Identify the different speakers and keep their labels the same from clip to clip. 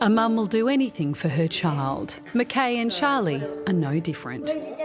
Speaker 1: A mum will do anything for her child. Mackay and Charlie are no different.
Speaker 2: It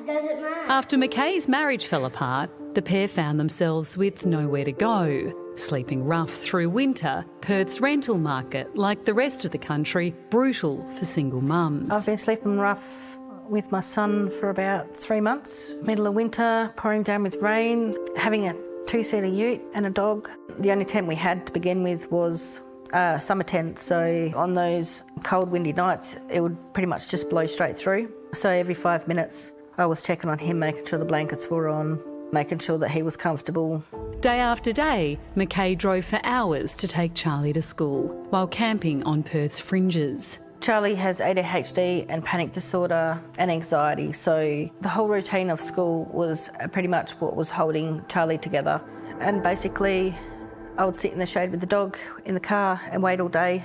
Speaker 2: doesn't matter.
Speaker 1: After Mackay's marriage fell apart, the pair found themselves with nowhere to go. Sleeping rough through winter, Perth's rental market, like the rest of the country, brutal for single mums.
Speaker 3: I've been sleeping rough with my son for about 3 months. Middle of winter, pouring down with rain, having a 2-seater ute and a dog. The only tent we had to begin with was a summer tent, so on those cold windy nights it would pretty much just blow straight through. So every 5 minutes I was checking on him, making sure the blankets were on, making sure that he was comfortable.
Speaker 1: Day after day, Mackay drove for hours to take Charlie to school while camping on Perth's fringes.
Speaker 3: Charlie has ADHD and panic disorder and anxiety, so the whole routine of school was pretty much what was holding Charlie together. And basically, I would sit in the shade with the dog in the car and wait all day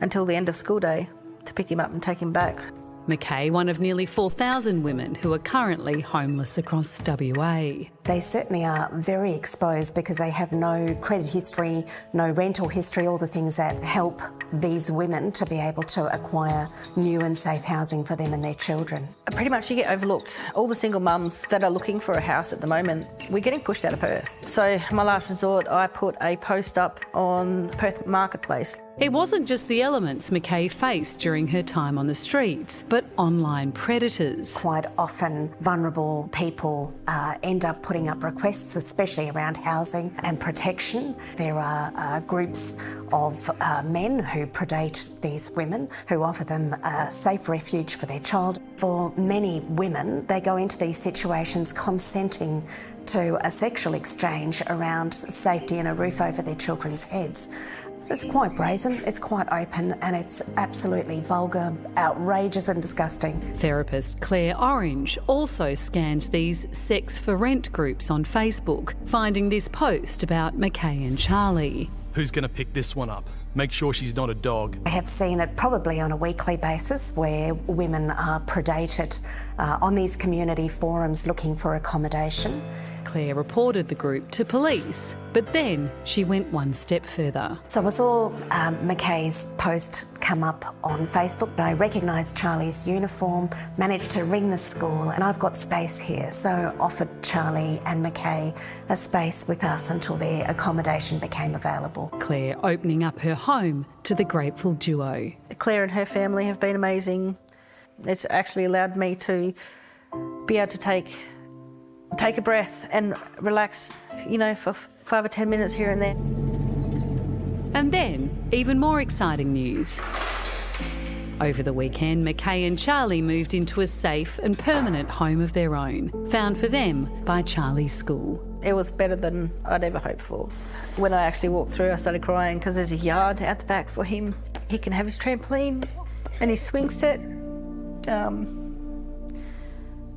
Speaker 3: until the end of school day to pick him up and take him back.
Speaker 1: Mackay, one of nearly 4,000 women who are currently homeless across WA.
Speaker 4: They certainly are very exposed because they have no credit history, no rental history, all the things that help these women to be able to acquire new and safe housing for them and their children.
Speaker 3: Pretty much you get overlooked. All the single mums that are looking for a house at the moment, we're getting pushed out of Perth. So my last resort, I put a post up on Perth Marketplace.
Speaker 1: It wasn't just the elements Mackay faced during her time on the streets, but online predators.
Speaker 4: Quite often vulnerable people end up putting up requests, especially around housing and protection. There are groups of men who predate these women, who offer them a safe refuge for their child. For many women, they go into these situations consenting to a sexual exchange around safety and a roof over their children's heads. It's quite brazen, it's quite open, and it's absolutely vulgar, outrageous and disgusting.
Speaker 1: Therapist Claire Orange also scans these sex for rent groups on Facebook, finding this post about Mackay and Charlie.
Speaker 5: Who's going to pick this one up? Make sure she's not a dog.
Speaker 4: I have seen it probably on a weekly basis where women are predated on these community forums looking for accommodation.
Speaker 1: Claire reported the group to police, but then she went one step further.
Speaker 4: So I saw Mackay's post come up on Facebook. I recognised Charlie's uniform, managed to ring the school, and I've got space here, so offered Charlie and Mackay a space with us until their accommodation became available.
Speaker 1: Claire opening up her home to the grateful duo.
Speaker 3: Claire and her family have been amazing. It's actually allowed me to be able to take a breath and relax, you know, for 5 or 10 minutes here and there.
Speaker 1: And then, even more exciting news. Over the weekend, Mackay and Charlie moved into a safe and permanent home of their own, found for them by Charlie's school.
Speaker 3: It was better than I'd ever hoped for. When I actually walked through, I started crying because there's a yard out the back for him. He can have his trampoline and his swing set.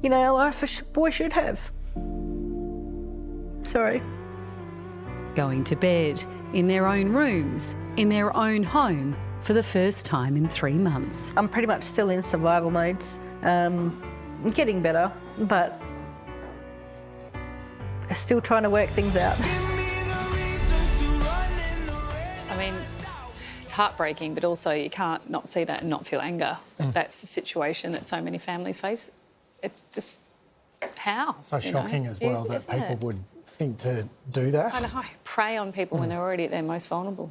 Speaker 3: You know, a life a boy should have. Sorry.
Speaker 1: Going to bed, in their own rooms, in their own home, for the first time in 3 months.
Speaker 3: I'm pretty much still in survival modes. Getting better, but still trying to work things out.
Speaker 6: I mean, it's heartbreaking, but also you can't not see that and not feel anger. That's the situation that so many families face. It's just, how?
Speaker 7: So shocking as well that people would think to do that.
Speaker 6: I know, prey on people when they're already at their most vulnerable.